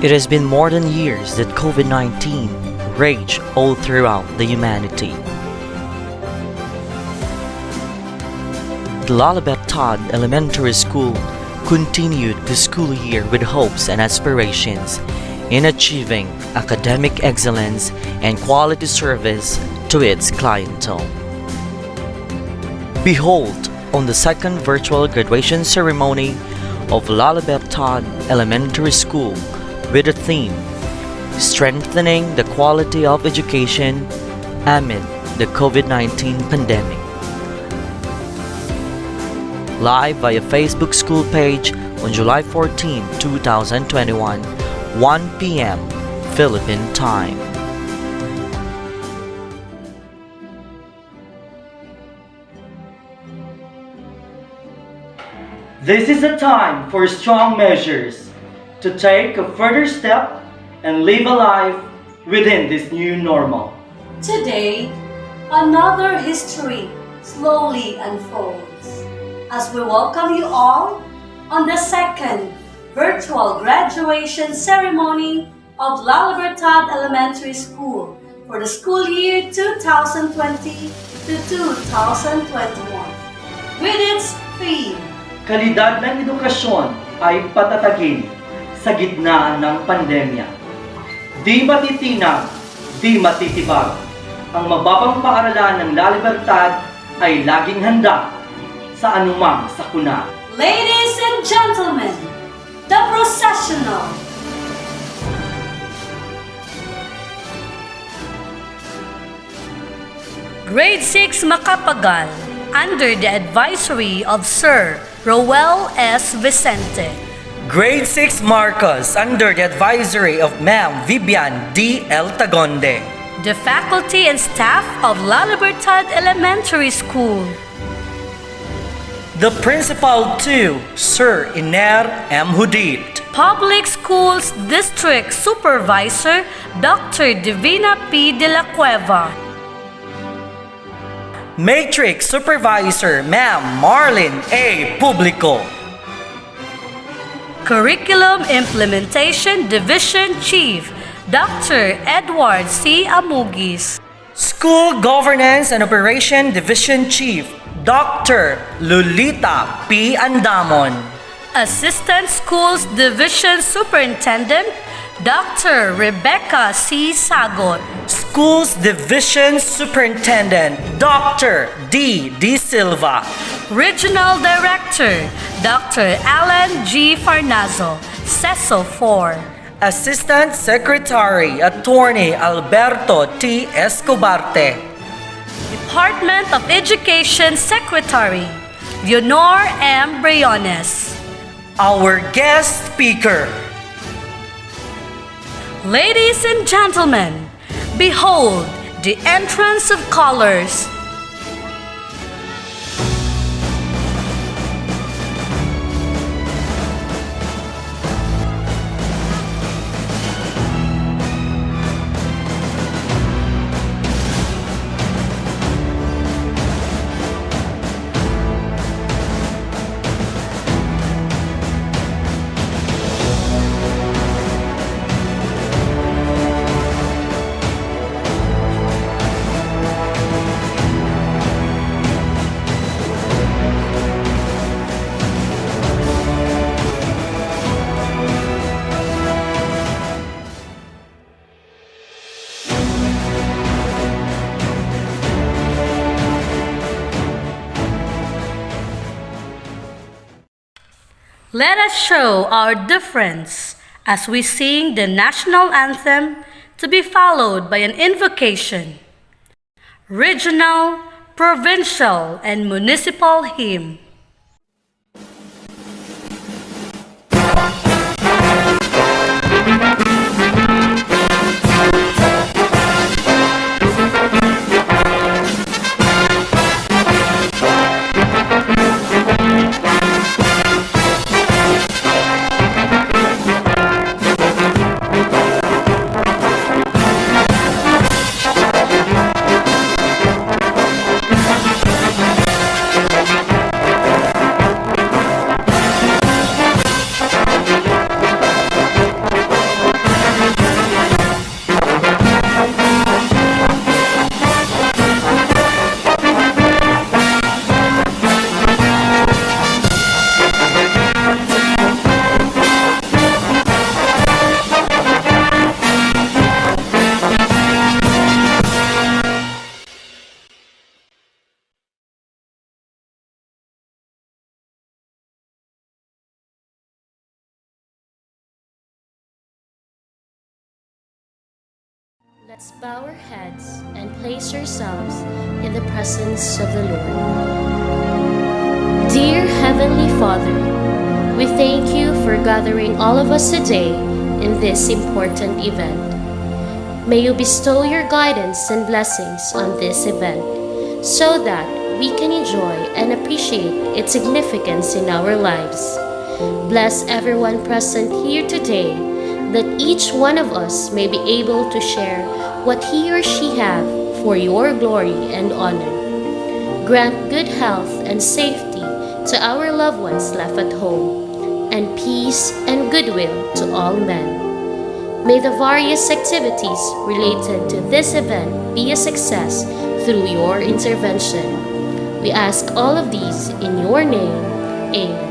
It has been more than years that COVID-19 raged all throughout the humanity. The Lalabet Todd Elementary School continued the school year with hopes and aspirations in achieving academic excellence and quality service to its clientele. Behold, on the second virtual graduation ceremony of Lalabet Todd Elementary School with the theme Strengthening the Quality of Education Amid the COVID-19 Pandemic. Live via Facebook school page on July 14, 2021, 1 p.m. Philippine time. This is a time for strong measures to take a further step and live a life within this new normal. Today, another history slowly unfolds as we welcome you all on the second virtual graduation ceremony of Lalabet Todd Elementary School for the school year 2020 to 2021 with its theme, Kalidad ng edukasyon ay patatagin sa gitna ng pandemya. Di matitinag, di matitibag. Ang mababang paaralan ng La Libertad ay laging handa sa anumang sakuna. Ladies and gentlemen, the processional. Grade 6 Macapagal, under the advisory of Sir Roel S. Vicente. Grade 6 Marcos, under the advisory of Ma'am Vivian D. L. Tagonde. The faculty and staff of Lalabet Todd Elementary School. The Principal 2, Sir Iner M. Hudit. Public Schools District Supervisor Dr. Divina P. De la Cueva. Matrix Supervisor Ma'am Marlene A. Publico. Curriculum Implementation Division Chief Dr. Edward C. Amugis. School Governance and Operation Division Chief Dr. Lolita P. Andamon. Assistant Schools Division Superintendent Dr. Rebecca C. Sagot. Schools Division Superintendent Dr. D. D. Silva. Regional Director Dr. Alan G. Farnazo, CESO 4. Assistant Secretary Attorney Alberto T. Escobarte. Department of Education Secretary Leonor M. Briones. Our guest speaker. Ladies and gentlemen, behold the entrance of colors. Let us show our difference as we sing the national anthem to be followed by an invocation, regional, provincial, and municipal hymn. Let's bow our heads and place ourselves in the presence of the Lord. Dear Heavenly Father, we thank you for gathering all of us today in this important event. May you bestow your guidance and blessings on this event so that we can enjoy and appreciate its significance in our lives. Bless everyone present here today, that each one of us may be able to share what he or she have for your glory and honor. Grant good health and safety to our loved ones left at home, and peace and goodwill to all men. May the various activities related to this event be a success through your intervention. We ask all of these in your name. Amen.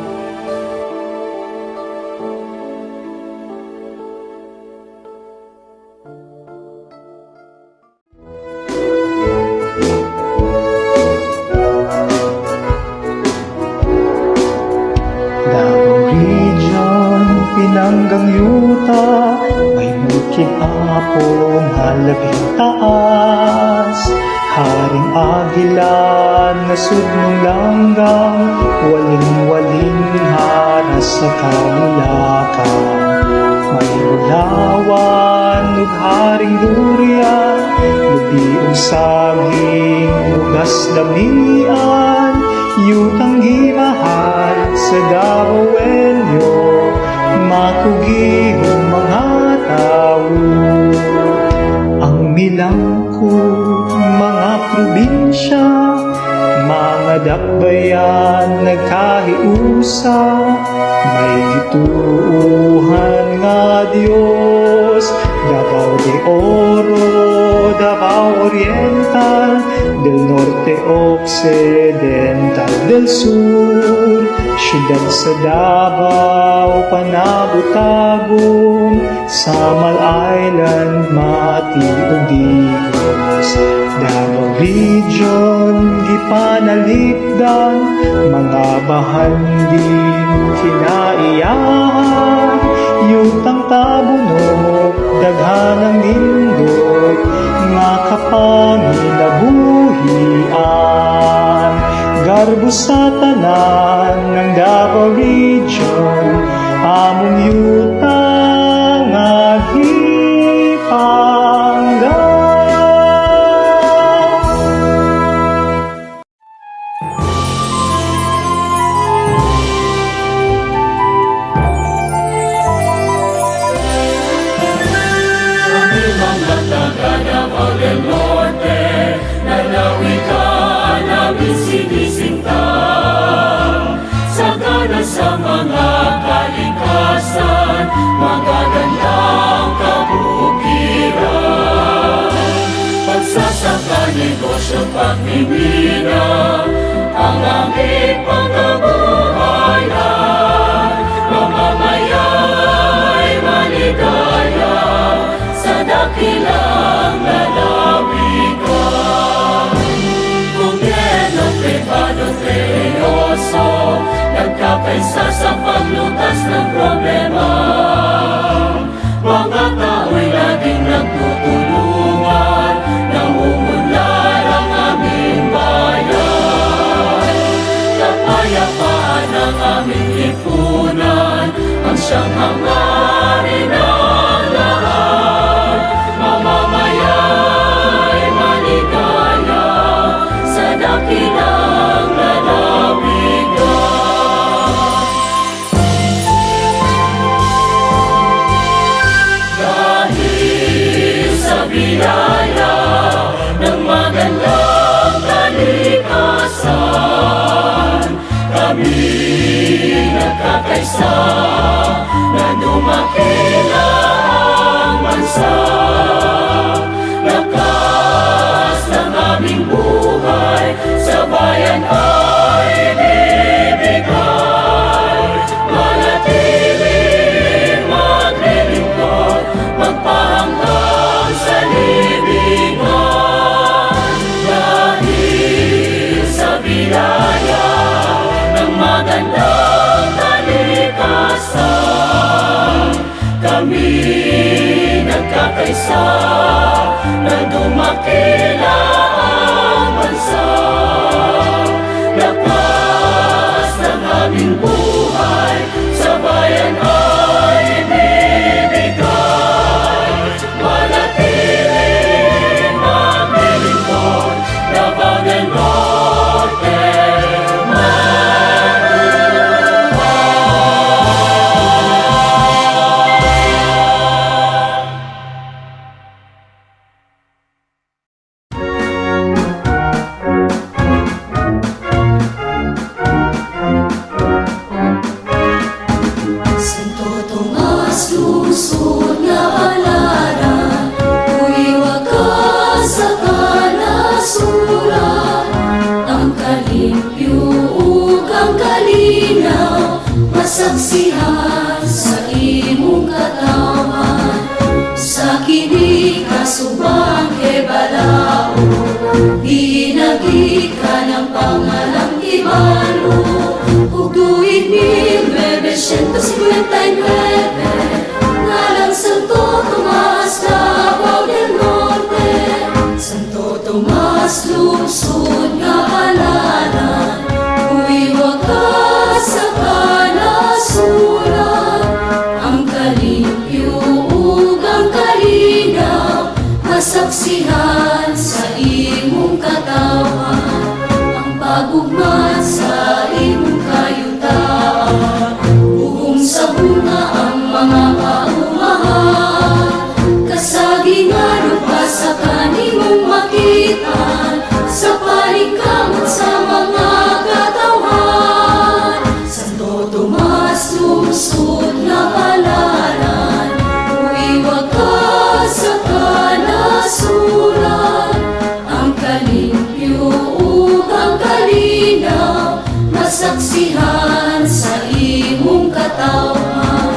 Davao Region, Pinanggang Yuta, may mulking apong halabing taas. Haring Agilan, nasudnong langgang, waling-waling haras sa kamulakan. May ulawan, ug haring durian, lubiong saging, ugas damian, yutang gimahal sa Davao Elyo, makugihong mga tao. Ang milangko, mga probinsya, mga dakbayan nagkahiusa, may gituuhan nga Dios. Davao de Oro, Davao Oriental, del Norte Occidental, del Sur, siyudad sa Davao, Panabutagong, Samal Island, Mati ug Digos. Davao Region, gipanalipdan, mga bahanding kinaiyahan, yutang tabunok, daghanang nindot, nga kapanginabuhian. Garbo sa tanan ng Davao Region, among yutang nga gipangga. Sa mga kalikasan, magagandang kabukiran. Pagsasaka, negosyo, pagmimina, ang aming pagkabuhayan. Mamamaya'y maligaya sa dakilang lalawigan. Gobyerno, pribado, seryoso, nagkakaisa sa paglutas ng problema. Mga tao'y laging nagtutulungan, nangungunlad ang aming bayan. Kapayapaan ang aming lipunan, ang siyang hangarin ng lahat. Mamamaya'y maligaya sa dakilang lalawigan. Biyaya ng magandang kalikasan, kami nagkakaisa na dumakila ang bansa. Lakas ng aming buhay sa bayan ay ibibigay. Manatiling maglilingkod, magpahanggang sa libingan. Dahil sa biyaya ng magandang kalikasan, kami nagkakaisa na dumakila ang bansa. Lakas ng aming buhay sa bayan ay ibibigay. Manatiling maglilingkod, Davao del Norte, Santo Tomas, lungsod nga balaran, huiwag ka sa kanasuran. Ang kalimpyo ug ang kalinaw, masaksihan sa imong katawan. Sa kini kasubang kebalao, ginagika ng pangalang ibalo. Ug tuig 1959, ngalang Santo Tomas, Davao del Norte. Santo Tomas, lungsod nga balaran, huiwag ka sa kanasuran. Ang kalimpyo ug ang kalinaw, masaksihan sa imong katawan. Ang pagugma sa imong kayutaan, buhong sa bunga ang mga kaumahan. Kasagingan ug sa kanimong makitaan, sa paningkamot sa mga katawan. Santo Tomas, lungsod nga balaran, huiwag ka sa kanasuran. Ang kalimpyo ug ang kalinaw, masaksihan sa imong katawan.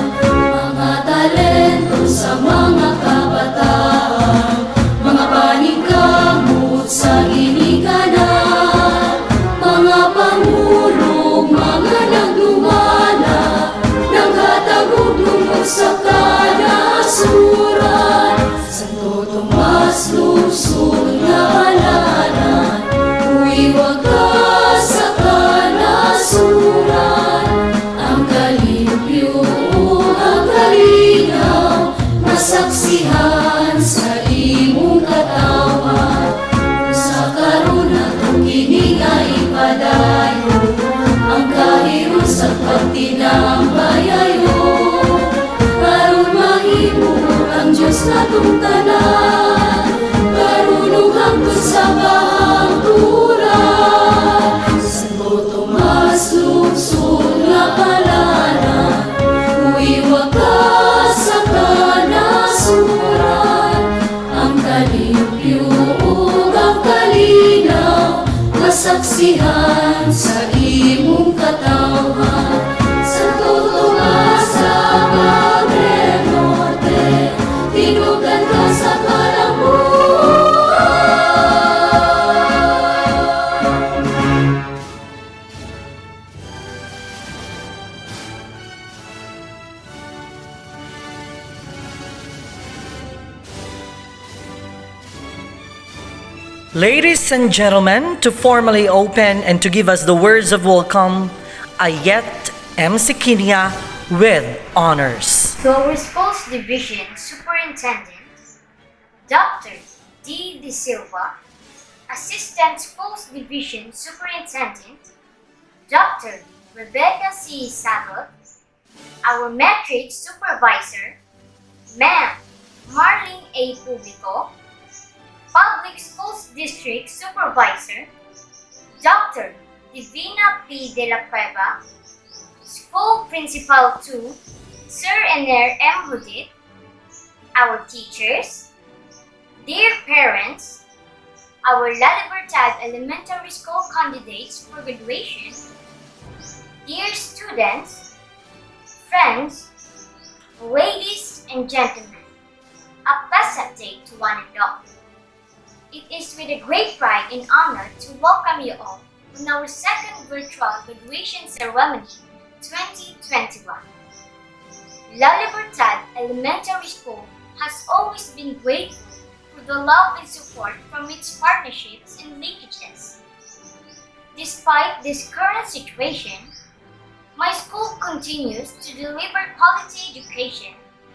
Mga talento sa mga kabataan, mga paningkamot sa ginikanan. Mga pangulog, mga nagdumala, naghatag og lungkot sa kanasuran. Santo Tomas, lungsod nga balaran, huiwag ka sa kanasuran. Ang kalimpyo ug ang kalinaw, masaksihan sa imong katawan. Sa karon atong kini nga ipadayon, ang kahirot sa pagtinambayayo. Karon mahimo ang Diyos natong tanan, karon hangtod sa kahangturan. Santo Tomas, lungsod nga balaran, huiwag ka sa kanasuran. Ang kalimpyo ug ang kalinaw, masaksihan sa imong katawan. Santo Tomas, Davao del Norte, tinugan ka sa kalambuan. Ladies and gentlemen, to formally open and to give us the words of welcome, Ayet M. Sikinia with honors. To our Schools Division Superintendent, Dr. D. De Silva, Assistant Schools Division Superintendent, Dr. Rebecca C. Sagot, our Metric Supervisor, Ma'am Marlene A. Publico, Public Schools District Supervisor, Dr. Divina P. De La Cueva, School Principal 2, Sir Ener M. Hudit, our teachers, dear parents, our La Libertad Elementary School candidates for graduation, dear students, friends, ladies and gentlemen, a pleasant day to one and all. It is with a great pride and honor to welcome you all on our second virtual graduation ceremony 2021. La Libertad Elementary School has always been grateful for with the love and support from its partnerships and linkages. Despite this current situation, my school continues to deliver quality education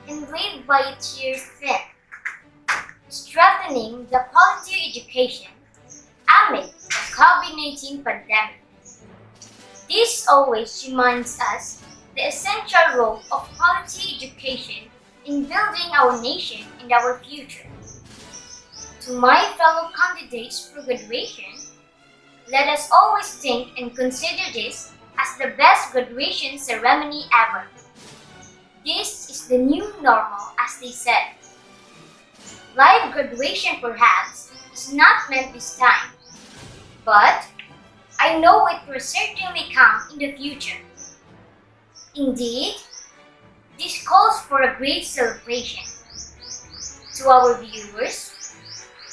and live by its year's theme, strengthening the quality education amid the COVID-19 pandemic. This always reminds us the essential role of quality education in building our nation and our future. To my fellow candidates for graduation, let us always think and consider this as the best graduation ceremony ever. This is the new normal, as they said. Live graduation perhaps is not meant this time, but I know it will certainly come in the future. Indeed, this calls for a great celebration. To our viewers,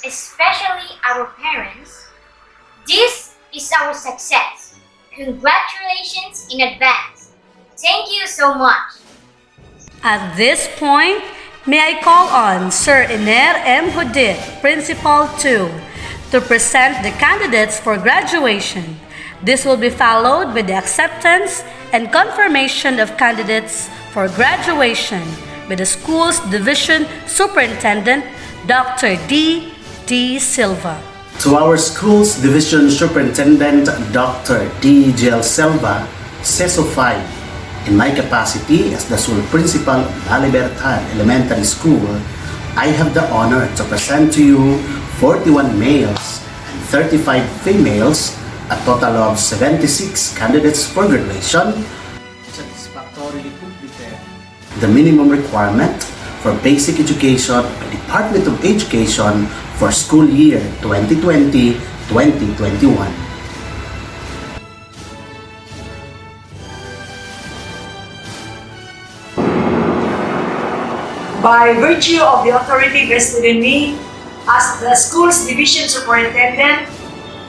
especially our parents, this is our success. Congratulations in advance. Thank you so much. At this point, may I call on Sir Iner M. Hudit, Principal 2, to present the candidates for graduation. This will be followed by the acceptance and confirmation of candidates for graduation by the school's Division Superintendent, Dr. D. Silva. To our school's Division Superintendent, Dr. D. Silva, CESO 5, in my capacity as the sole principal of La Libertad Elementary School, I have the honor to present to you 41 males and 35 females, a total of 76 candidates for graduation, satisfactorily completed the minimum requirement for basic education by Department of Education for school year 2020-2021. By virtue of the authority vested in me as the school's division superintendent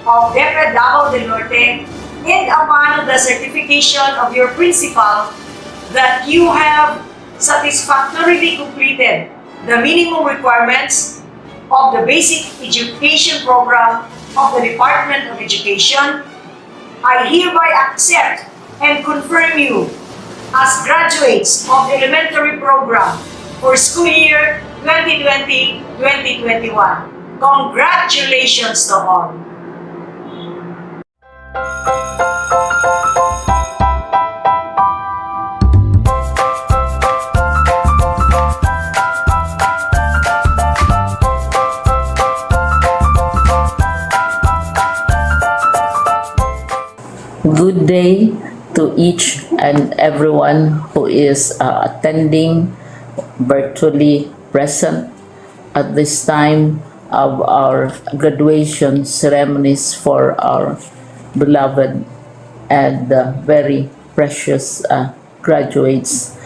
of DepEd Davao del Norte, and upon the certification of your principal that you have satisfactorily completed the minimum requirements of the basic education program of the Department of Education, I hereby accept and confirm you as graduates of the elementary program for school year 2020-2021. Congratulations to all! Good day to each and everyone who is attending virtually present at this time of our graduation ceremonies for our beloved and very precious graduates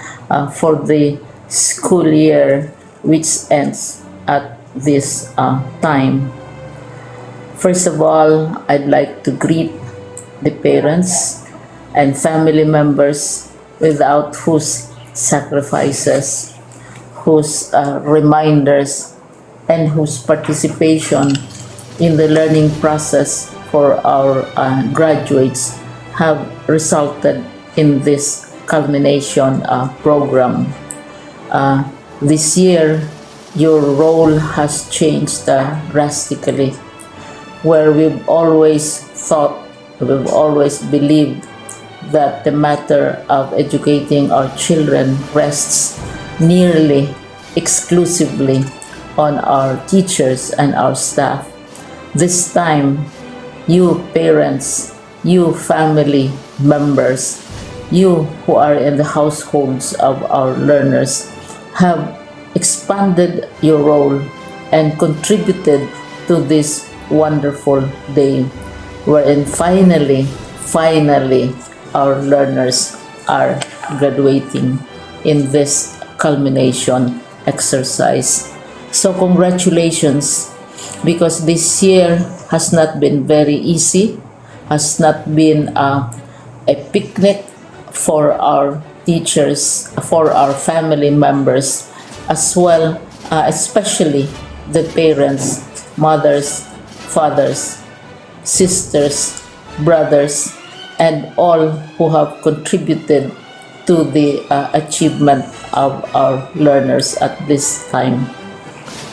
for the school year which ends at this time. First of all, I'd like to greet the parents and family members without whose sacrifices, whose reminders, and whose participation in the learning process for our graduates have resulted in this culmination program. This year, your role has changed drastically, where we've always believed that the matter of educating our children rests nearly exclusively on our teachers and our staff. This time, you parents, you family members, you who are in the households of our learners have expanded your role and contributed to this wonderful day wherein finally our learners are graduating in this culmination exercise. So congratulations, because this year has not been very easy, has not been a picnic for our teachers, for our family members, as well, especially the parents, mothers, fathers, sisters, brothers, and all who have contributed to the achievement of our learners at this time.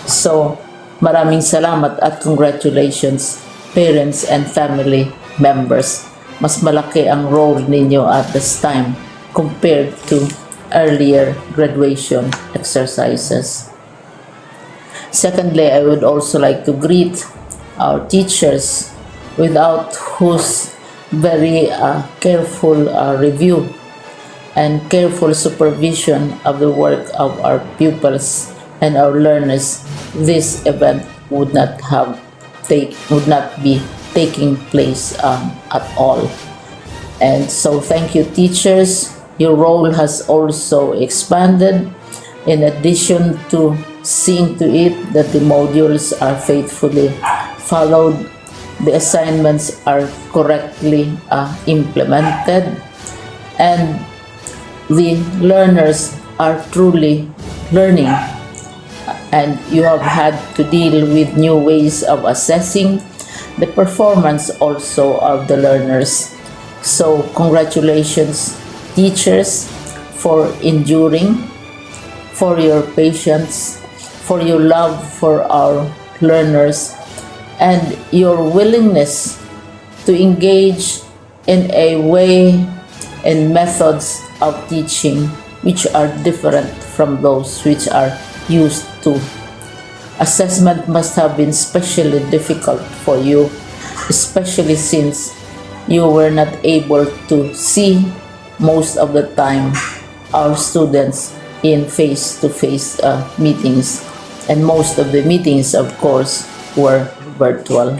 So, maraming salamat at congratulations, parents and family members. Mas malaki ang role ninyo at this time compared to earlier graduation exercises. Secondly, I would also like to greet our teachers, without whose very careful review and careful supervision of the work of our pupils and our learners, this event would not be taking place at all. And so thank you, teachers. Your role has also expanded, in addition to seeing to it that the modules are faithfully followed, the assignments are correctly implemented, and the learners are truly learning. And you have had to deal with new ways of assessing the performance also of the learners. So congratulations, teachers, for enduring, for your patience, for your love for our learners, and your willingness to engage in a way and methods of teaching which are different from those which are used to. Assessment must have been especially difficult for you, especially since you were not able to see most of the time our students in face-to-face meetings, and most of the meetings, of course, were virtual.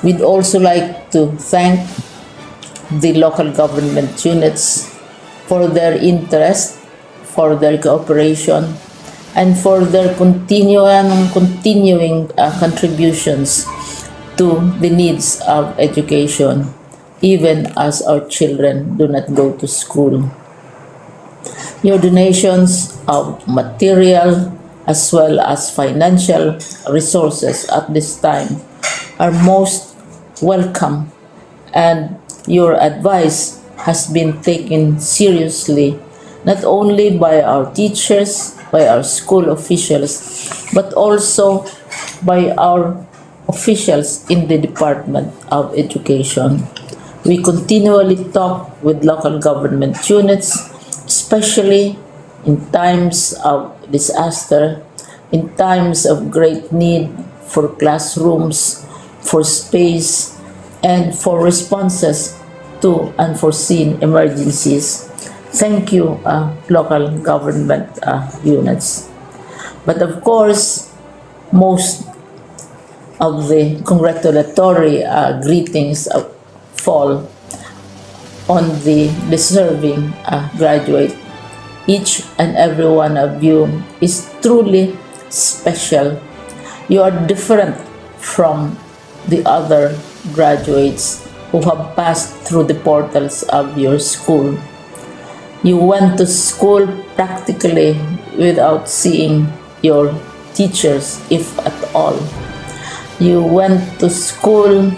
We'd also like to thank the local government units for their interest, for their cooperation, and for their continuing contributions to the needs of education, even as our children do not go to school. Your donations of material as well as financial resources at this time are most welcome, and your advice has been taken seriously not only by our teachers, by our school officials, but also by our officials in the Department of Education. We continually talk with local government units, especially in times of disaster, in times of great need for classrooms, for space, and for responses to unforeseen emergencies. Thank you, local government units. But of course, most of the congratulatory greetings fall on the deserving graduate. Each and every one of you is truly special. You are different from the other graduates who have passed through the portals of your school. You went to school practically without seeing your teachers, if at all. You went to school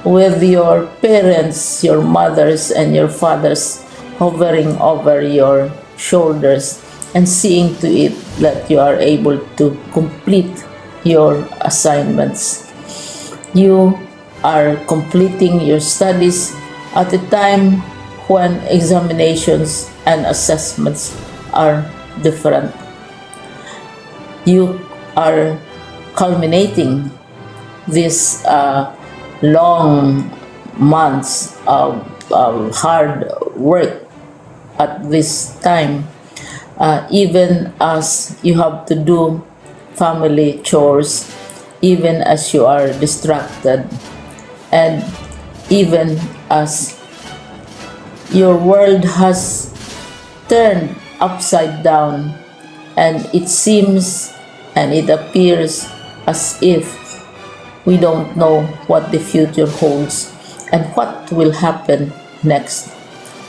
with your parents, your mothers, and your fathers hovering over your shoulders and seeing to it that you are able to complete your assignments. You are completing your studies at a time when examinations and assessments are different. You are culminating these long months of hard work at this time, even as you have to do family chores, even as you are distracted, and even as your world has turned upside down, and it seems and it appears as if we don't know what the future holds and what will happen next.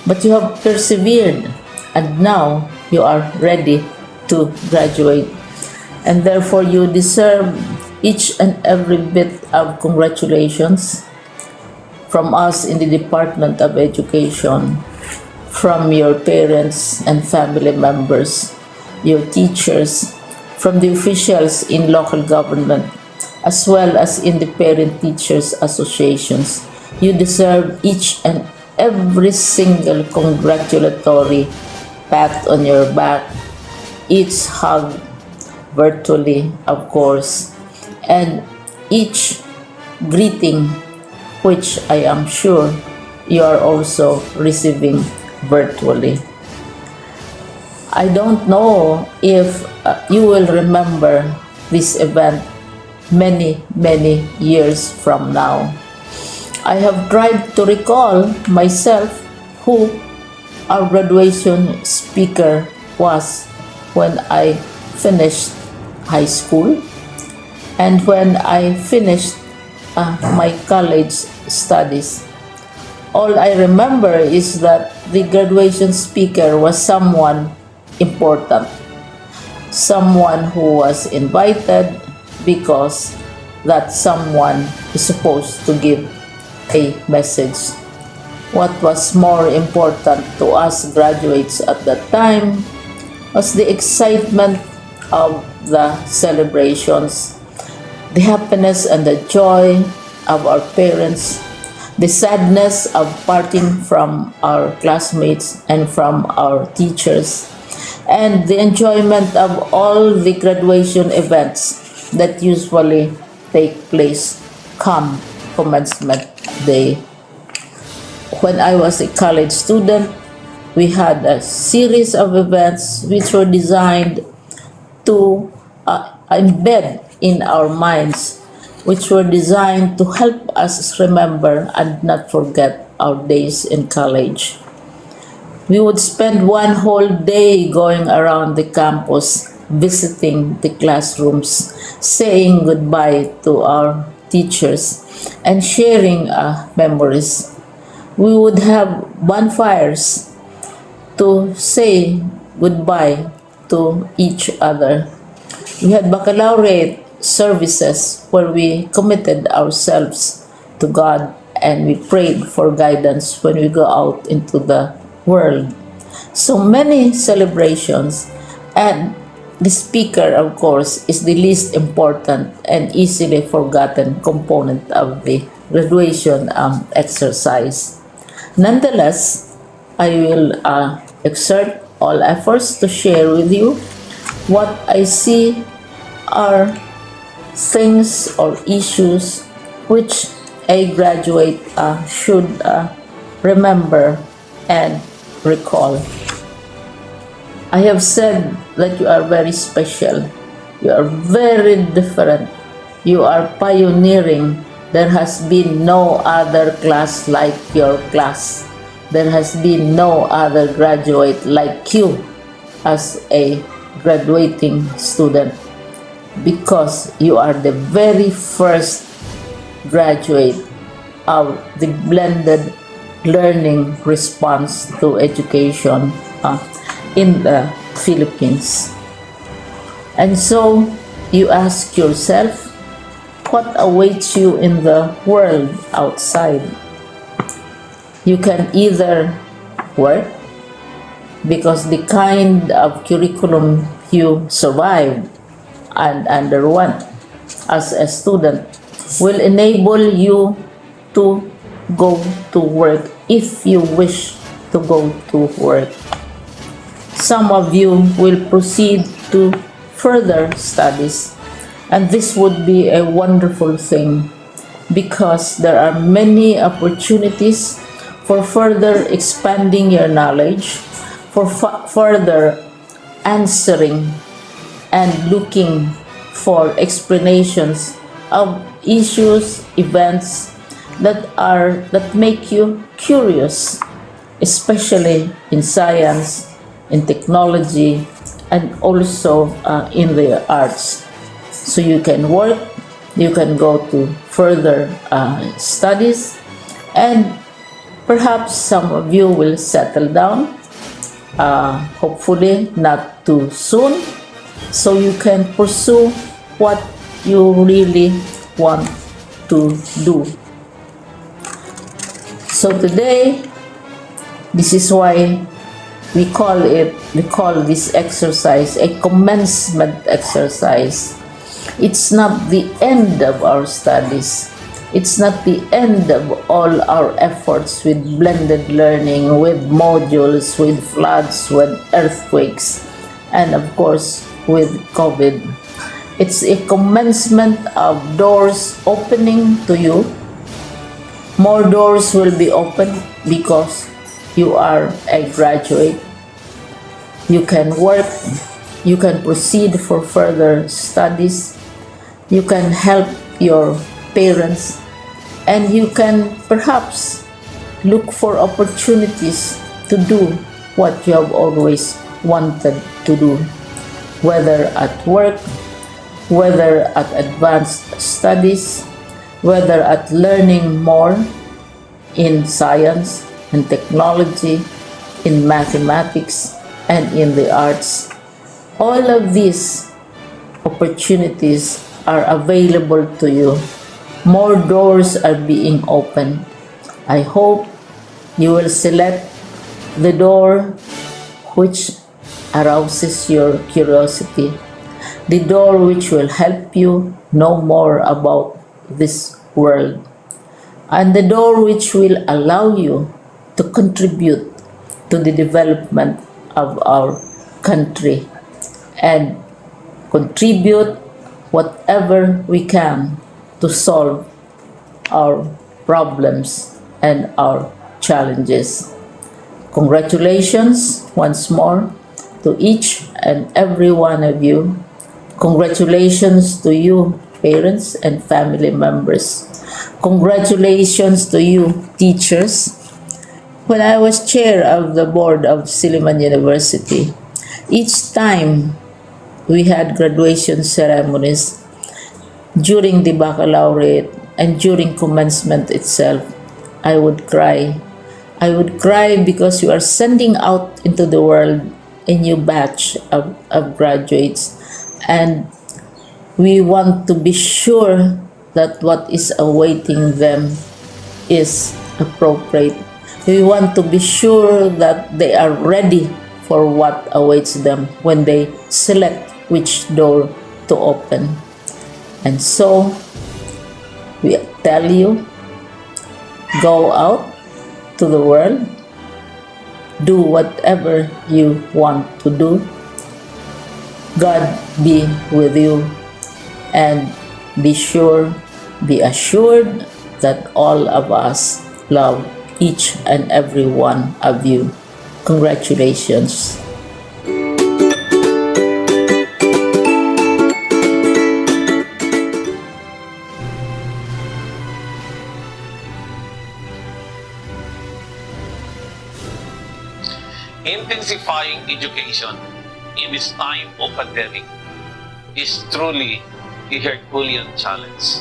But you have persevered, and now you are ready to graduate. and therefore you deserve each and every bit of congratulations from us in the Department of Education, from your parents and family members, your teachers, from the officials in local government, as well as in the parent teachers associations. You deserve each and every single congratulatory pat on your back, each hug virtually, of course, and each greeting, which I am sure you are also receiving virtually. I don't know if you will remember this event many, many years from now. I have tried to recall myself who our graduation speaker was when I finished high school and when I finished my college studies. All I remember is that the graduation speaker was someone important, someone who was invited because that someone is supposed to give a message. What was more important to us graduates at that time was the excitement of the celebrations, the happiness and the joy of our parents, the sadness of parting from our classmates and from our teachers, and the enjoyment of all the graduation events that usually take place come commencement day. When I was a college student, we had a series of events which were designed to embed in our minds, which were designed to help us remember and not forget our days in college. We would spend one whole day going around the campus, visiting the classrooms, saying goodbye to our teachers, and sharing memories. We would have bonfires to say goodbye to each other. We had baccalaureate services where we committed ourselves to God and we prayed for guidance when we go out into the world. So many celebrations, and the speaker, of course, is the least important and easily forgotten component of the graduation exercise. Nonetheless, I will exert all efforts to share with you what I see are things or issues which a graduate should remember and recall. I have said that you are very special. You are very different. You are pioneering. There has been no other class like your class. There has been no other graduate like you as a graduating student, because you are the very first graduate of the blended learning response to education in the Philippines. And so you ask yourself, what awaits you in the world outside? You can either work, because the kind of curriculum you survived and underwent as a student will enable you to go to work if you wish to go to work. Some of you will proceed to further studies, and this would be a wonderful thing because there are many opportunities for further expanding your knowledge, for further answering and looking for explanations of issues, events that make you curious, especially in science, in technology, and also in the arts. So you can work, you can go to further studies, and perhaps some of you will settle down, hopefully not too soon, so you can pursue what you really want to do. So today, this is why we call this exercise a commencement exercise. It's not the end of our studies. It's not the end of all our efforts with blended learning, with modules, with floods, with earthquakes, and of course with COVID. It's a commencement of doors opening to you. More doors will be opened because you are a graduate. You can work, you can proceed for further studies, you can help your parents, and you can perhaps look for opportunities to do what you have always wanted to do, whether at work, whether at advanced studies, whether at learning more in science and technology, in mathematics, and in the arts. All of these opportunities are available to you. More doors are being opened. I hope you will select the door which arouses your curiosity, the door which will help you know more about this world, and the door which will allow you to contribute to the development of our country and contribute whatever we can to solve our problems and our challenges. Congratulations once more to each and every one of you. Congratulations to you, parents and family members. Congratulations to you, teachers. When I was chair of the board of Silliman University, each time we had graduation ceremonies during the baccalaureate and during commencement itself, I would cry. I would cry because you are sending out into the world a new batch of graduates, and we want to be sure that what is awaiting them is appropriate. We want to be sure that they are ready for what awaits them when they select which door to open. And so, we tell you, go out to the world, do whatever you want to do. God be with you, and be assured that all of us love each and every one of you. Congratulations. Intensifying education in this time of pandemic is truly a Herculean challenge.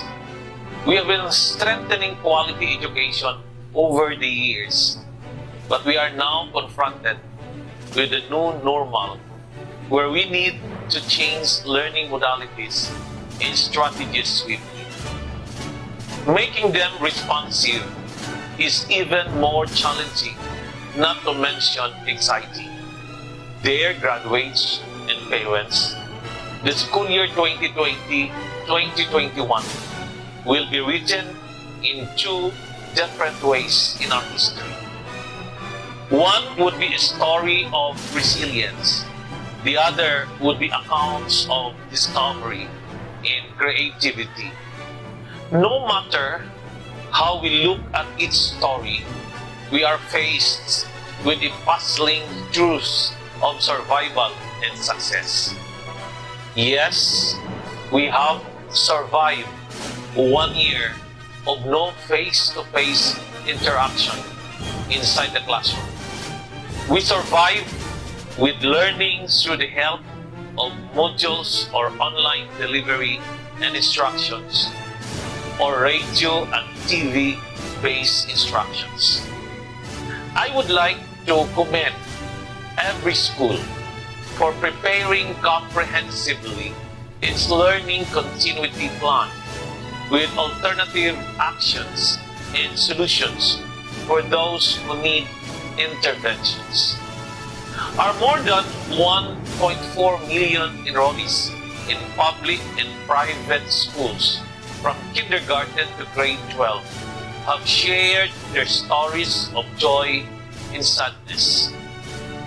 We have been strengthening quality education over the years, but we are now confronted with a new normal where we need to change learning modalities and strategies swiftly. Making them responsive is even more challenging, not to mention exciting. Dear graduates and parents, the school year 2020-2021 will be written in two different ways in our history. One would be a story of resilience. The other would be accounts of discovery and creativity. No matter how we look at each story, we are faced with the puzzling truths of survival and success. Yes, we have survived 1 year of no face-to-face interaction inside the classroom. We survived with learning through the help of modules or online delivery and instructions, or radio and TV-based instructions. I would like to commend every school for preparing comprehensively its learning continuity plan with alternative actions and solutions for those who need interventions. Our more than 1.4 million enrollees in public and private schools from kindergarten to grade 12 have shared their stories of joy and sadness.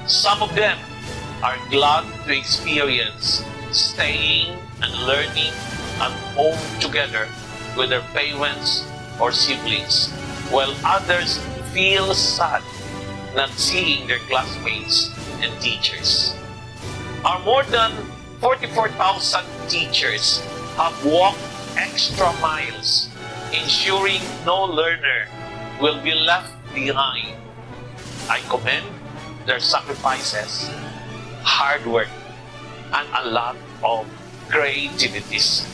Some of them are glad to experience staying and learning at home together with their parents or siblings, while others feel sad not seeing their classmates and teachers. Our more than 44,000 teachers have walked extra miles, ensuring no learner will be left behind. I commend their sacrifices, hard work, and a lot of creativities.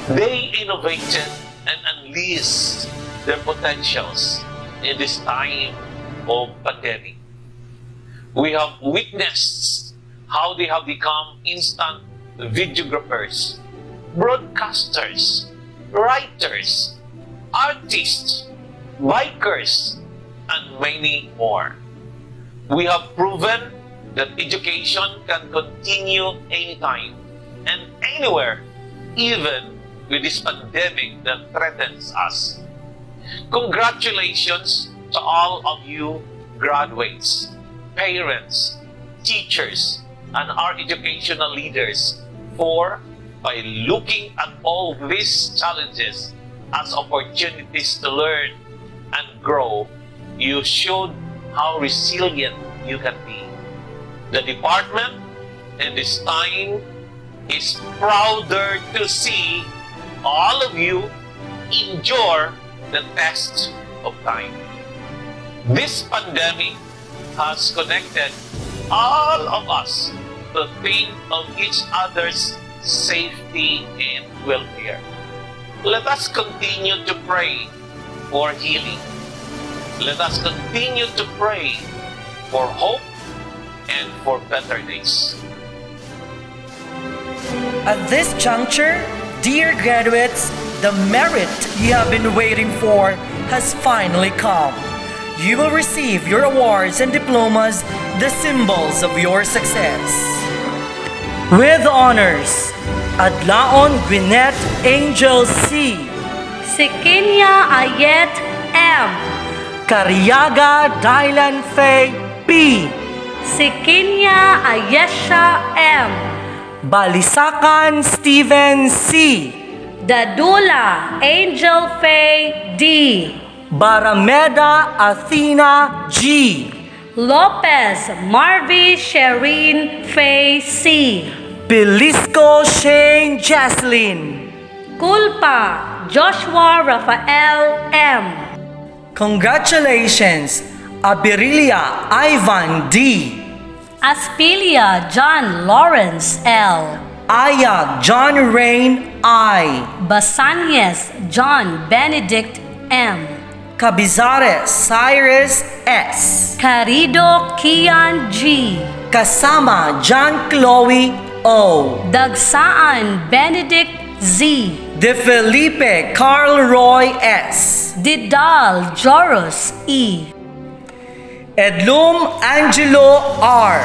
They innovated and unleashed their potentials in this time of pandemic. We have witnessed how they have become instant videographers, broadcasters, writers, artists, bikers, and many more. We have proven that education can continue anytime and anywhere, even with this pandemic that threatens us. Congratulations to all of you graduates, parents, teachers, and our educational leaders for, by looking at all these challenges as opportunities to learn and grow, you showed how resilient you can be. The department in this time is prouder to see all of you endure the test of time. This pandemic has connected all of us to think of each other's safety and welfare. Let us continue to pray for healing. Let us continue to pray for hope and for better days. At this juncture, dear graduates, the merit you have been waiting for has finally come. You will receive your awards and diplomas, the symbols of your success. With honors, Adlaon Gwinnett Angel C. Sikinya Ayet M. Cariaga Dylan Faye P. Sikinya Ayesha M. Balisakan Steven C. Dadula Angel Faye D. Barameda Athena G. Lopez Marvy Shereen Faye C. Pilisco Shane Jaslyn. Culpa Joshua Rafael M. Congratulations, Abirilia Ivan D. Aspilia John Lawrence L. Ayag John Rain I. Basanyes John Benedict M. Cabizares Cyrus S. Carido Kian G. Kasama John Chloe O. Dagsaan Benedict Z. De Felipe Carl Roy S. Didal Joros E. Edlum Angelo R.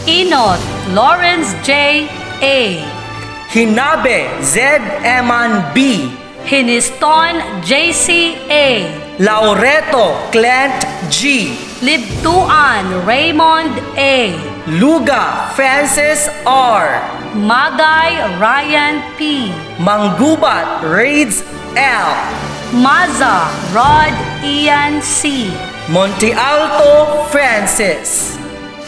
Inot Lawrence J. A. Hinabe Z. Eman B. Hiniston JC A. Laureto Clint G. Libtuan Raymond A. Luga Francis R. Magay Ryan P. Manggubat Raids L. Maza Rod Ian C. Monte Alto Francis.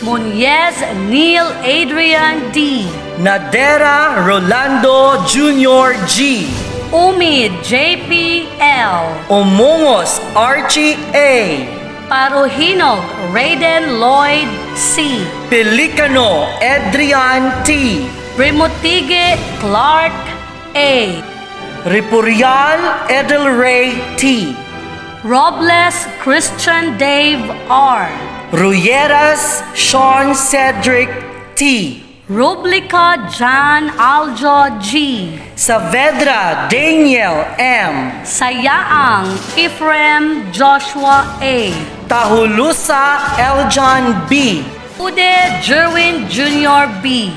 Munyez Neil Adrian D. Nadera Rolando Jr. G. Umid JP L. Omongos Archie A. Paruhinog Raiden Lloyd C. Pelicano Adrian T. Primutige Clark A. Ripurial Edelray T. Robles Christian Dave R. Ruyeras Sean Cedric T. Rublica John Aljo G. Saavedra Daniel M. Sayaang Ephraim Joshua A. Tahulusa Eljon B. Ude Jerwin Jr. B.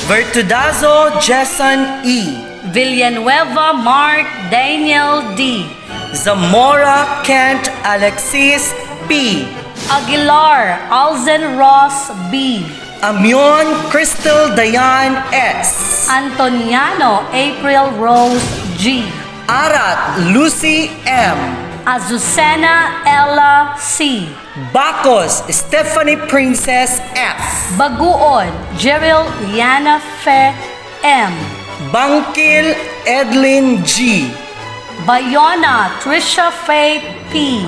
Vertudazo Jason E. Villanueva Mark Daniel D. Zamora Kent Alexis P. Aguilar Alzen Ross B. Amion Crystal Dayan S. Antoniano April Rose G. Arat Lucy M. Azucena Ella C. Bacos Stephanie Princess F. Baguon Jeril Liana Fe M. Bangkil Edlin G. Bayona Trisha Faith P.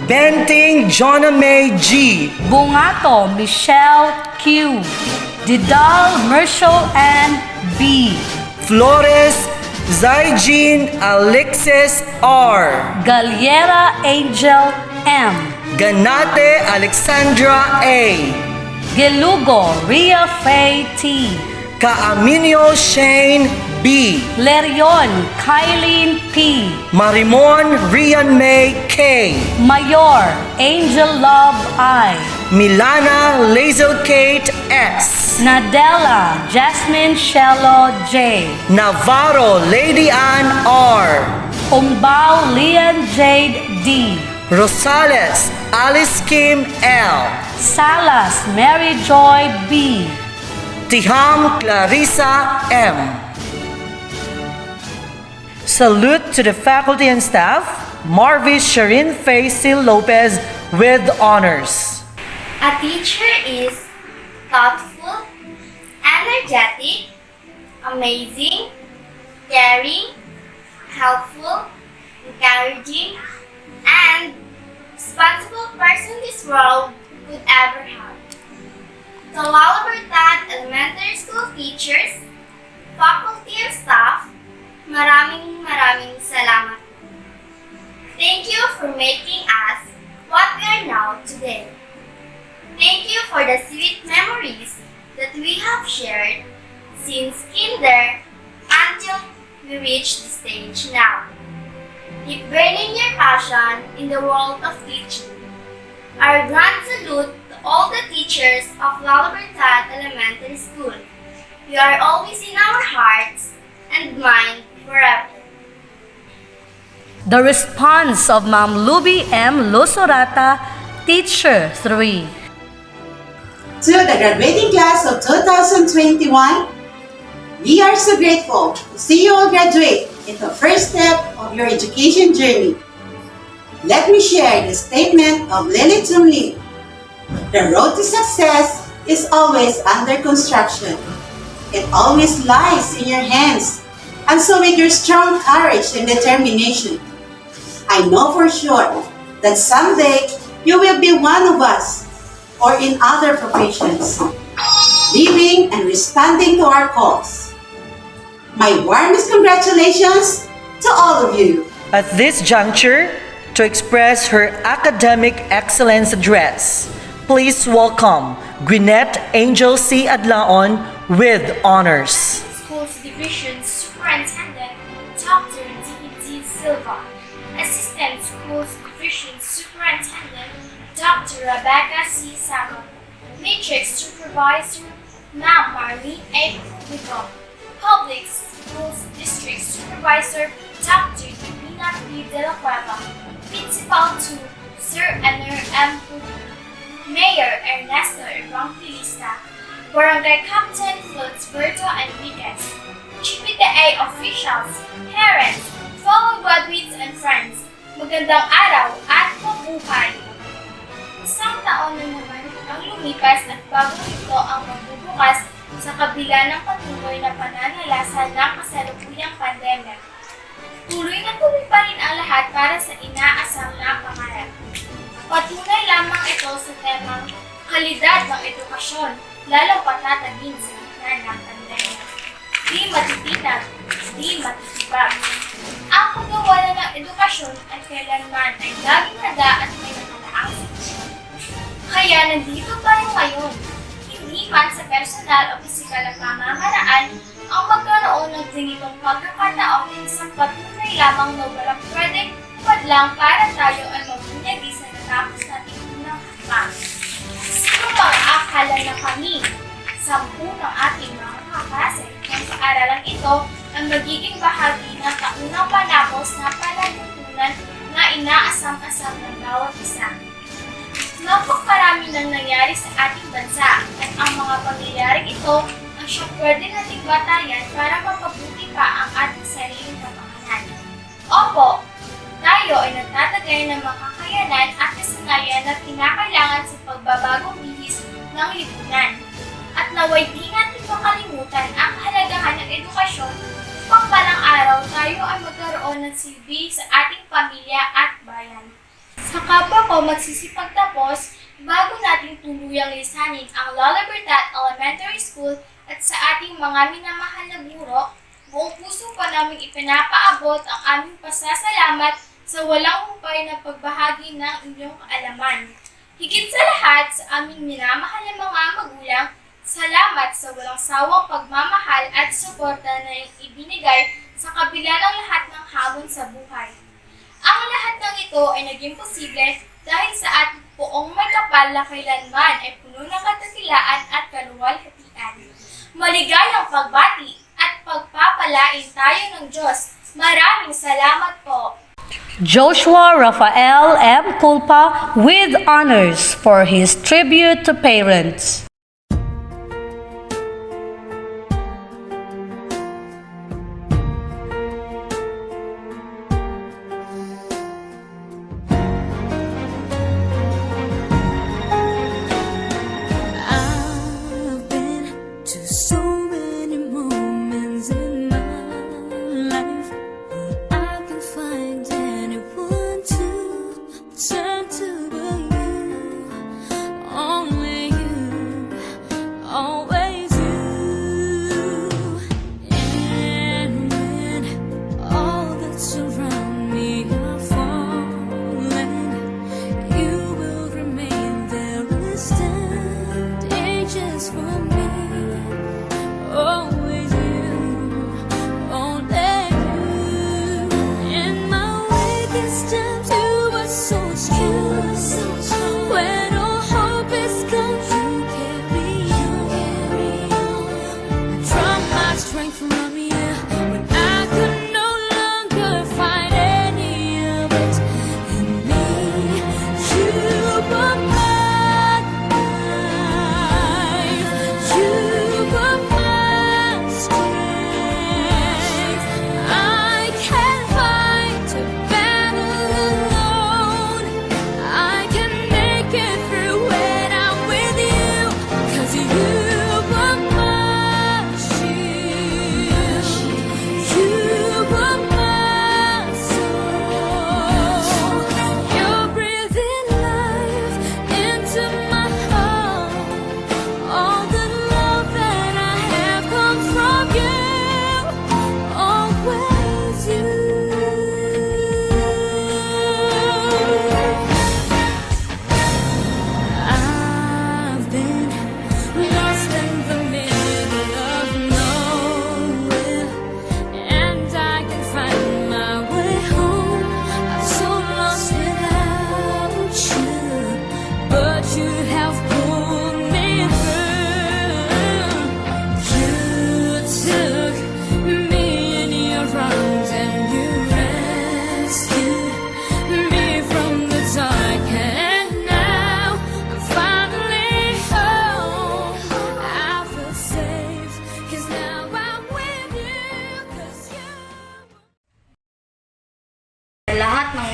Benting Jonna May G. Bungato Michelle Q. Didal Mershel N B. Flores Zaijin Alexis R. Galliera Angel M. Ganate Alexandra A. Gelugo Ria Faye T. Kaaminio Shane B. Lerion Kylene P. Marimon Rian May K. Mayor Angel Love I. Milana Lazel Kate S. Nadella Jasmine Shello J. Navarro Lady Ann R. Umbao Leon Jade D. Rosales Alice Kim L. Salas Mary Joy B. Tiham Clarissa M. Salute to the faculty and staff. Marvis Sharin Faisal Lopez with honors. A teacher is thoughtful, energetic, amazing, caring, helpful, encouraging, and responsible person this world could ever have. To Lalabertad Elementary School teachers, faculty and staff, maraming salamat. Thank you for making us what we are now today. Thank you for the sweet memories that we have shared since kinder until we reach the stage now. Keep burning your passion in the world of teaching. Our grand salute to all the teachers of Lalabertad Elementary School. You are always in our hearts and mind forever. The response of Ma'am Luby M. Losorata, Teacher 3. To the graduating class of 2021, we are so grateful to see you all graduate in the first step of your education journey. Let me share the statement of Lily Tumli. The road to success is always under construction. It always lies in your hands, and so with your strong courage and determination. I know for sure that someday you will be one of us or in other professions, living and responding to our calls. My warmest congratulations to all of you. At this juncture, to express her academic excellence address, please welcome Gwyneth Angel C. Adlaon with honors. Schools Division Superintendent Dr. D.D. Silva, Assistant Schools Division Superintendent Dr. Rebecca C. Sago, Matrix Supervisor Ma'am Marlene A. Publico, Public Schools District Supervisor Dr. Divina P. De La Cueva, Principal 2 Sir Ener M. Pugi, Mayor Ernesto Evangelista, Barangay Captain Felixberto Enriquez, GPTA officials, parents, fellow graduates and friends, magandang araw at mabuhay! Isang taon na naman ang lumipas at bago ito ang magbubukas sa kabila ng patuloy na pananalasa ng kasalukuyang pandemya. Tuloy na tuloy pa rin ang lahat para sa inaasam na pangarap. Patunay lamang ito sa temang kalidad ng edukasyon, lalo patatagin sa gitna ng pandemya. Di matitinag, di matitibag. Ang paggawa ng edukasyon ay kailanman ay laging handa at may nakalaang. Kaya nandito tayo ngayon, hindi hindi man sa personal o pisikal na pamamaraan ang magkaroon ng ganitong pagkakataon ay isang patunay lamang na walang pwedeng madlang para tayo ay mabunyagi sa natapos nating unang hakbang. Sino bang akala na kami, 10 ng ating mga kaklase ng paaralang ito ang magiging bahagi ng kaunang panapos na palatuntunan na inaasam-asam ng bawat isa. Napakarami nang nangyari sa ating bansa at ang mga pangyayaring ito ang siyang pwede nating batayan para mapabuti pa ang ating sariling kapakanan. Opo, tayo ay nagtatagay ng mga kakayanan at kasanayan na kinakailangan sa pagbabagong bihis ng lipunan. At naway di natin makalimutan ang kahalagahan ng edukasyon upang balang araw tayo ay magkaroon ng silbi sa ating pamilya at bayan. Sa kapwa ko magsisipagtapos bago natin tuluyang lisanin ang Lles Elementary School at sa ating mga minamahal na guro, buong puso pa naming ipinapaabot ang aming pasasalamat sa walang humpay na pagbahagi ng inyong kaalaman. Higit sa lahat sa aming minamahal na mga magulang, salamat sa walang sawang pagmamahal at suporta na ibinigay sa kabila ng lahat ng hamon sa buhay. Ang lahat ng ito ay naging posible dahil sa ating poong may kapal na kailanman ay puno ng kadakilaan at kaluwalhatian. Maligayang pagbati at pagpapalain tayo ng Diyos. Maraming salamat po. Joshua Rafael M. Culpa with honors for his tribute to parents.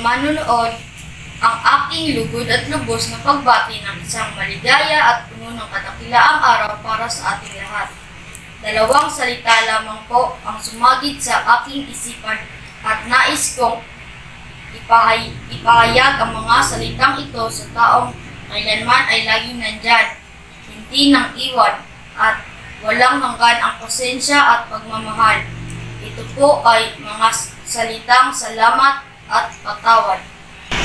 Manunood ang aking lugod at lubos na pagbati ng isang maligaya at puno ng kadakilaang araw para sa ating lahat. 2 salita lamang po ang sumagit sa aking isipan at nais kong ipahayag ang mga salitang ito sa taong kailanman ay laging nandyan, hindi nang iwan at walang hanggan ang pasensya at pagmamahal. Ito po ay mga salitang salamat at patawad.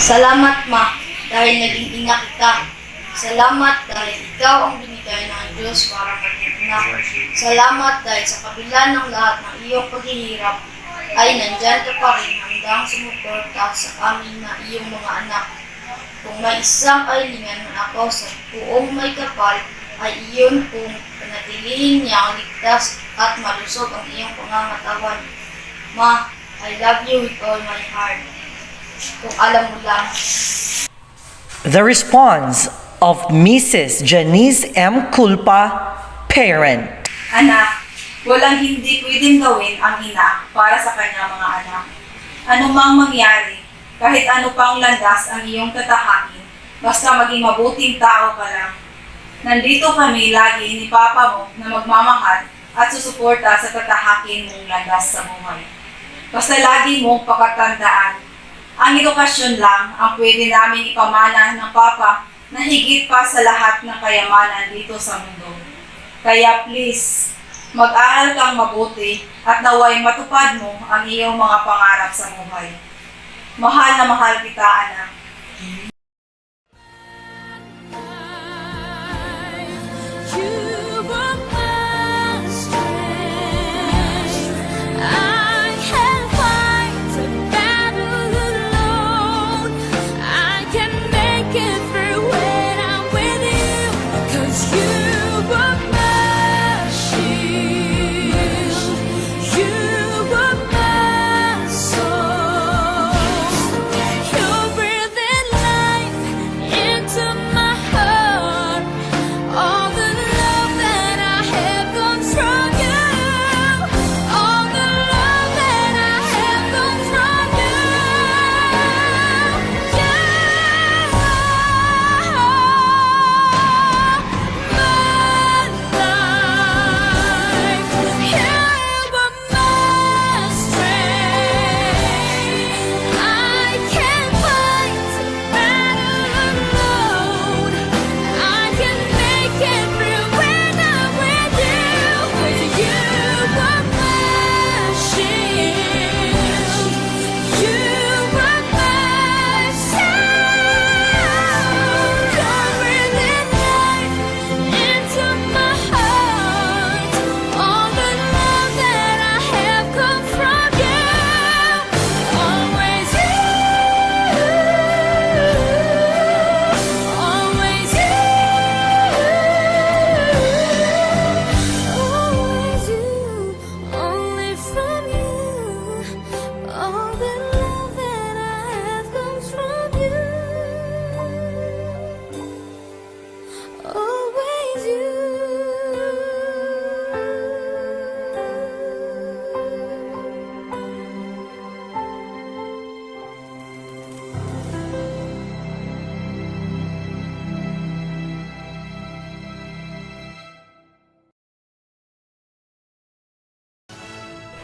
Salamat, Ma, dahil naging ina kita. Salamat dahil ikaw ang binigay kayo ng Diyos para maging anak. Salamat dahil sa kabila ng lahat ng iyong paghihirap, ay nandyan ka pa rin handang sumuporta sa amin na iyong mga anak. Kung may isang kahilingan na ako sa buong may kapal, ay iyon kung panatilihin niya ang ligtas at malusog ang iyong pangangatawan. Ma, I love you with all my heart. Kung alam mo lang. The response of Mrs. Janice M. Culpa, parent. Anak, walang hindi pwedeng gawin ang ina para sa kanyang mga anak. Ano mang mangyari, kahit ano pang landas ang iyong tatahakin, basta maging mabuting tao ka lang. Nandito kami lagi ni Papa mo na magmamahal at susuporta sa tatahakin mong landas sa buhay. Basta lagi mong pakatandaan, ang edukasyon lang ang pwede namin ipamana ng Papa na higit pa sa lahat ng kayamanan dito sa mundo. Kaya please, mag-aral kang mabuti at naway matupad mo ang iyong mga pangarap sa buhay. Mahal na mahal kita, anak.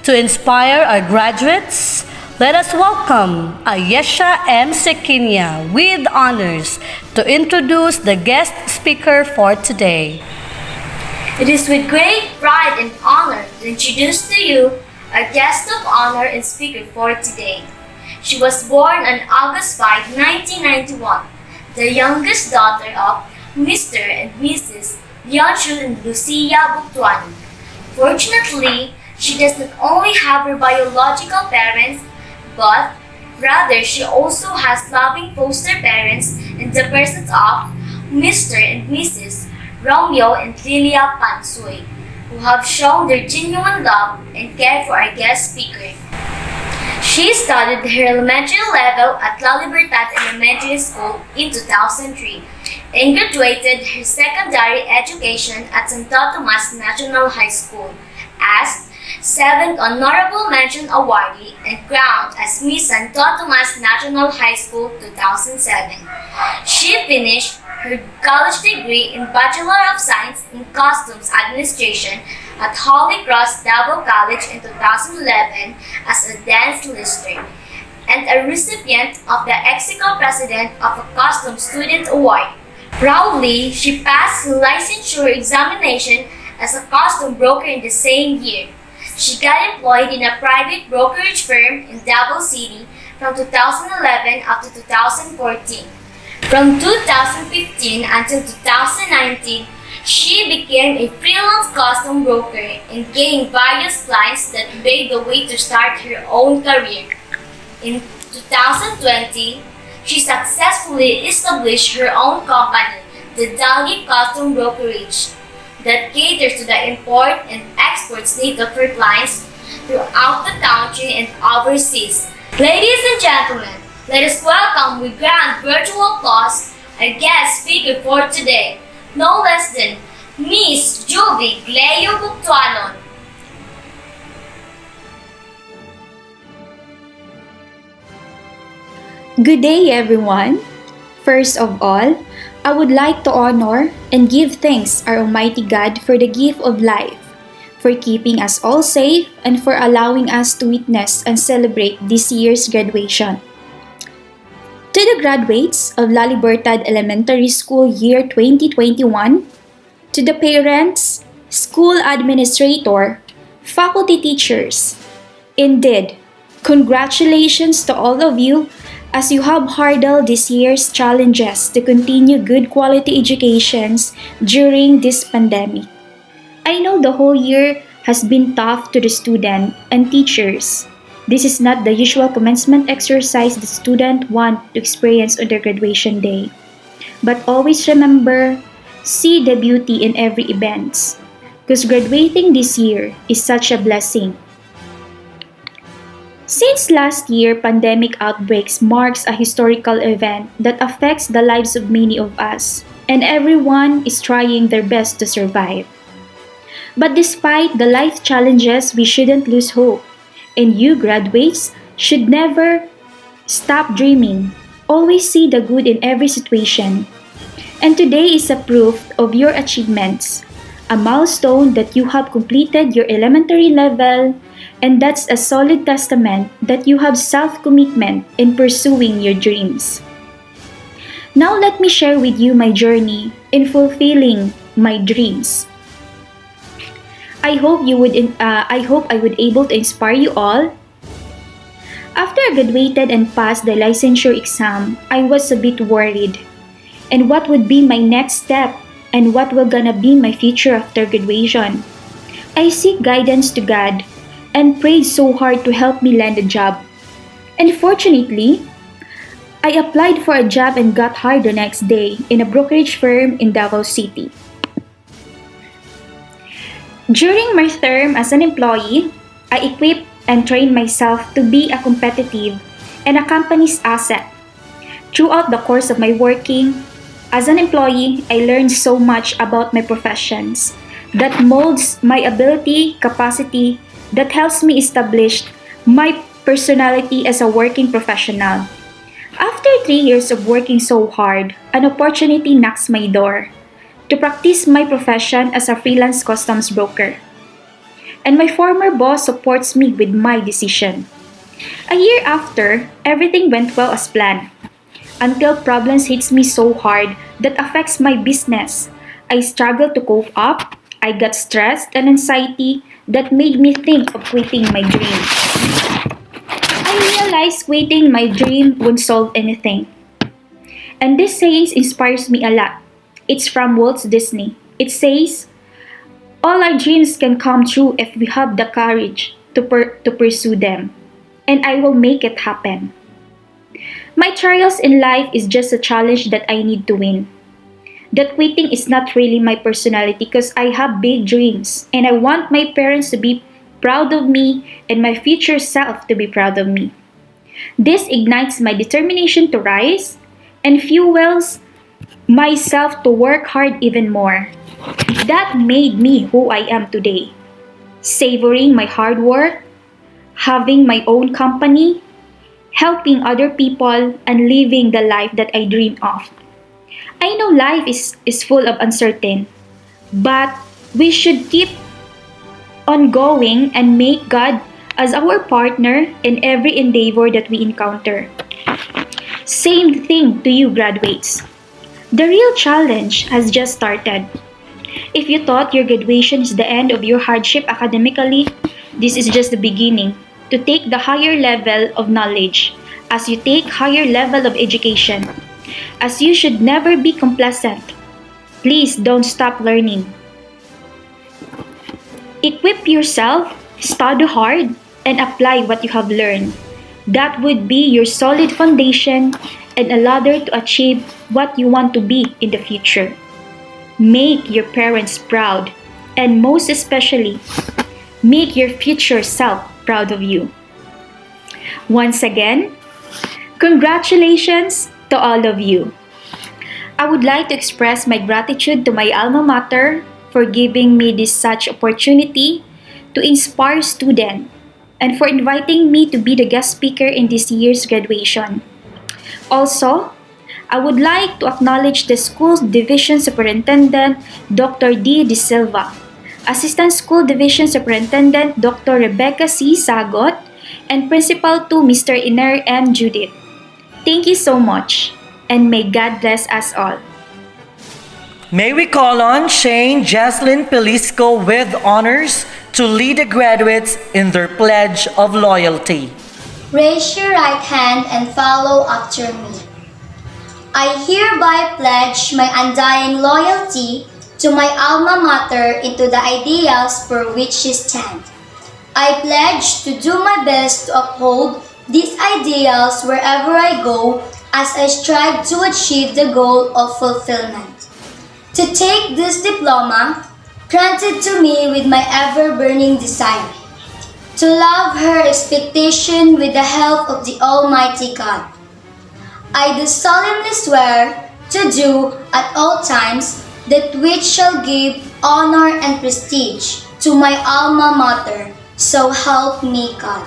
To inspire our graduates, let us welcome Ayesha M. Sekinia with honors to introduce the guest speaker for today. It is with great pride and honor to introduce to you our guest of honor and speaker for today. She was born on August 5, 1991, the youngest daughter of Mr. and Mrs. Leonchul and Lucia Butuani. Fortunately, she does not only have her biological parents, but rather she also has loving foster parents in the persons of Mr. and Mrs. Romeo and Lilia Pansoy, who have shown their genuine love and care for our guest speaker. She studied her elementary level at La Libertad Elementary School in 2003 and graduated her secondary education at Santo Tomas National High School as 7th Honorable Mention Awardee and crowned as Miss Santo Tomas National High School 2007. She finished her college degree in Bachelor of Science in Customs Administration at Holy Cross Davao College in 2011 as a dance lister and a recipient of the Executive President of a Customs Student Award. Proudly, she passed the licensure examination as a custom broker in the same year. She got employed in a private brokerage firm in Davao City from 2011 up to 2014. From 2015 until 2019, She became a freelance costume broker and gained various clients that paved the way to start her own career. In 2020, she successfully established her own company, the Dali Costume Brokerage, that caters to the import and exports needs of her clients throughout the country and overseas. Ladies and gentlemen, let us welcome with grand virtual applause our guest speaker for today, no less than Miss Juvie Gleo Buctuanon. Good day, everyone. First of all, I would like to honor and give thanks our Almighty God for the gift of life, for keeping us all safe, and for allowing us to witness and celebrate this year's graduation. To the graduates of La Libertad Elementary School Year 2021, to the parents, school administrator, faculty teachers, indeed, congratulations to all of you as you have hurdled this year's challenges to continue good quality educations during this pandemic. I know the whole year has been tough to the student and teachers. This is not the usual commencement exercise the student want to experience on their graduation day. But always remember, see the beauty in every event, because graduating this year is such a blessing. Since last year, pandemic outbreaks marks a historical event that affects the lives of many of us, and everyone is trying their best to survive. But despite the life challenges, we shouldn't lose hope, and you graduates should never stop dreaming. Always see the good in every situation. And today is a proof of your achievements, a milestone that you have completed your elementary level, and that's a solid testament that you have self-commitment in pursuing your dreams. Now let me share with you my journey in fulfilling my dreams. I hope I would able to inspire you all. After I graduated and passed the licensure exam, I was a bit worried. And what would be my next step, and what will gonna be my future after graduation? I seek guidance to God and prayed so hard to help me land a job. And fortunately, I applied for a job and got hired the next day in a brokerage firm in Davao City. During my term as an employee, I equipped and trained myself to be a competitive and a company's asset. Throughout the course of my working as an employee, I learned so much about my professions that molds my ability, capacity, that helps me establish my personality as a working professional. After 3 years of working so hard, an opportunity knocks my door to practice my profession as a freelance customs broker. And my former boss supports me with my decision. A year after, everything went well as planned, until problems hits me so hard that affects my business. I struggled to cope up. I got stressed and anxiety that made me think of quitting my dream. I realized quitting my dream won't solve anything. And this saying inspires me a lot. It's from Walt Disney. It says, all our dreams can come true if we have the courage to pursue them. And I will make it happen. My trials in life is just a challenge that I need to win. That quitting is not really my personality because I have big dreams and I want my parents to be proud of me and my future self to be proud of me. This ignites my determination to rise and fuels myself to work hard even more. That made me who I am today. Savoring my hard work, having my own company, helping other people, and living the life that I dream of. I know life is full of uncertain, but we should keep on going and make God as our partner in every endeavor that we encounter. Same thing to you graduates. The real challenge has just started. If you thought your graduation is the end of your hardship academically, this is just the beginning to take the higher level of knowledge as you take higher level of education, as you should never be complacent. Please don't stop learning. Equip yourself, study hard, and apply what you have learned. That would be your solid foundation and a ladder to achieve what you want to be in the future. Make your parents proud, and most especially, make your future self proud of you. Once again, congratulations to all of you. I would like to express my gratitude to my alma mater for giving me this such opportunity to inspire students and for inviting me to be the guest speaker in this year's graduation. Also, I would like to acknowledge the school's division superintendent, Dr. D. De Silva, Assistant School Division Superintendent, Dr. Rebecca C. Sagot, and Principal to Mr. Iner M. Judith. Thank you so much, and may God bless us all. May we call on Shane Jaslyn Pelisco with honors to lead the graduates in their pledge of loyalty. Raise your right hand and follow after me. I hereby pledge my undying loyalty to my alma mater into the ideals for which she stands. I pledge to do my best to uphold these ideals wherever I go as I strive to achieve the goal of fulfillment. To take this diploma, granted to me with my ever-burning desire, to love her expectation with the help of the Almighty God. I do solemnly swear to do at all times that which shall give honor and prestige to my alma mater, so help me God.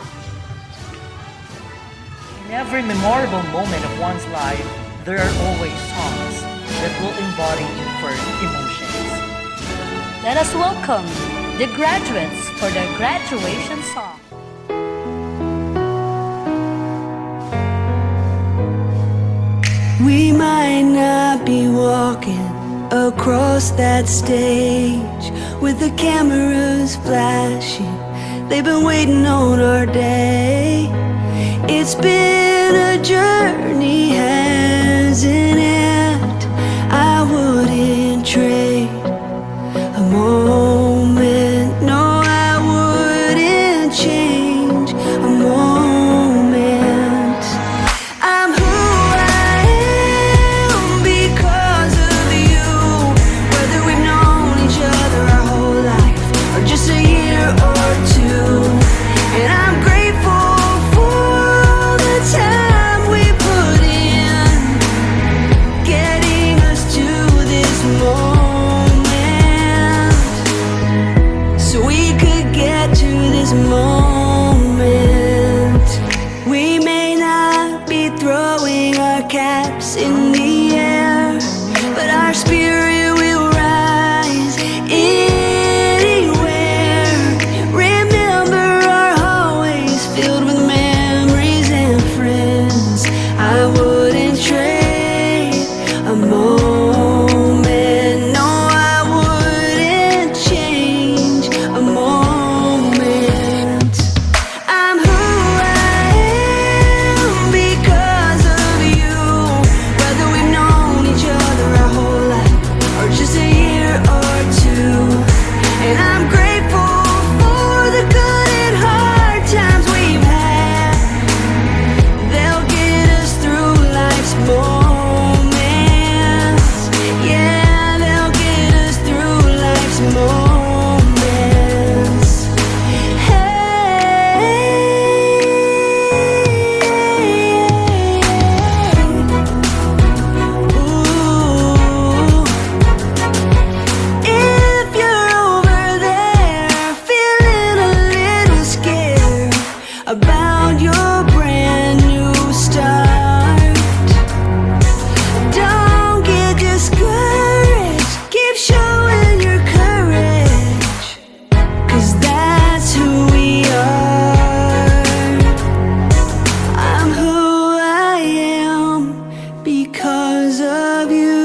In every memorable moment of one's life, there are always songs that will embody inferred emotions. Let us welcome the graduates for their graduation song. We might not be walking across that stage with the cameras flashing. They've been waiting on our day. It's been a journey, hasn't it? I wouldn't trade a moment. No, I wouldn't change a moment. I'm who I am because of you. Whether we've known each other our whole life or just a year or two. And I'm grateful for the time we put in, getting us to this moment, so we could get to this moment. We may not be throwing our caps in the air, but our spirit will rise anywhere. Remember our hallways filled with memories and friends. I wouldn't trade a moment. No, I wouldn't change a moment. I'm who I am because of you. Whether we've known each other our whole life or just a year or two. And I'm grateful for the good and hard times we've had. They'll get us through life's moments. Yeah, they'll get us through life's moments. Hey, ooh. If you're over there feeling a little scared about your brand new start, don't get discouraged. Keep showing your courage, 'cause that's who we are. I'm who I am because of you.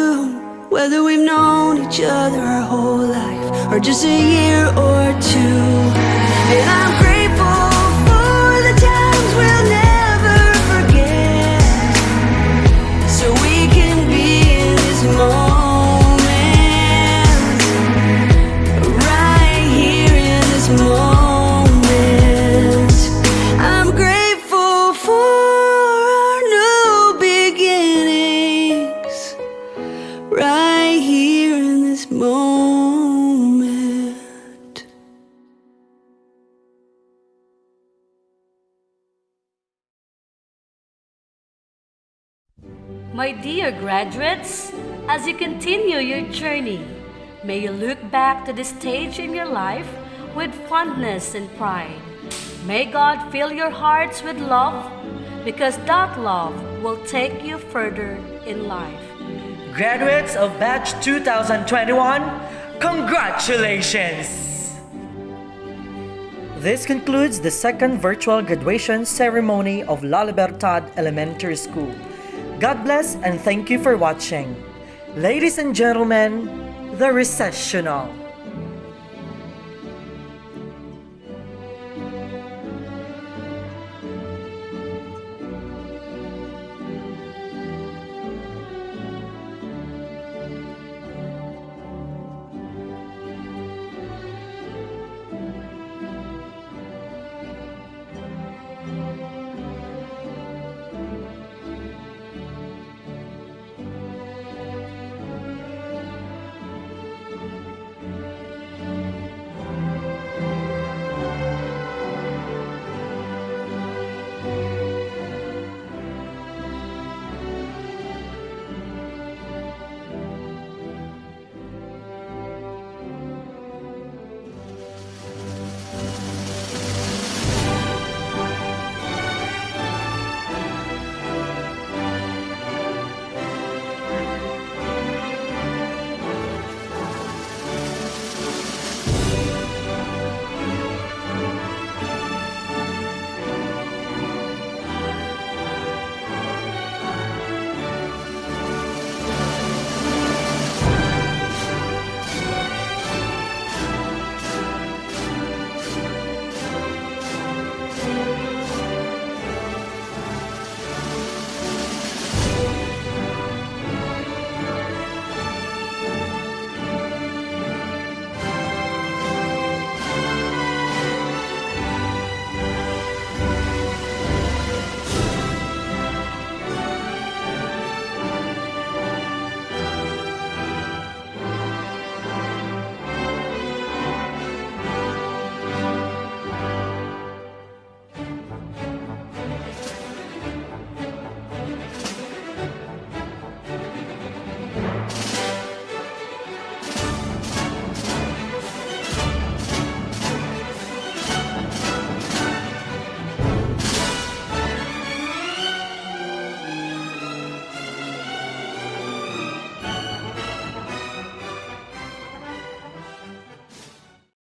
Whether we've known each other our whole life or just a year or two. And I'm grateful for the time My dear graduates, as you continue your journey, may you look back to this stage in your life with fondness and pride. May God fill your hearts with love, because that love will take you further in life. Graduates of Batch 2021, congratulations! This concludes the second virtual graduation ceremony of La Libertad Elementary School. God bless and thank you for watching. Ladies and gentlemen, the recessional.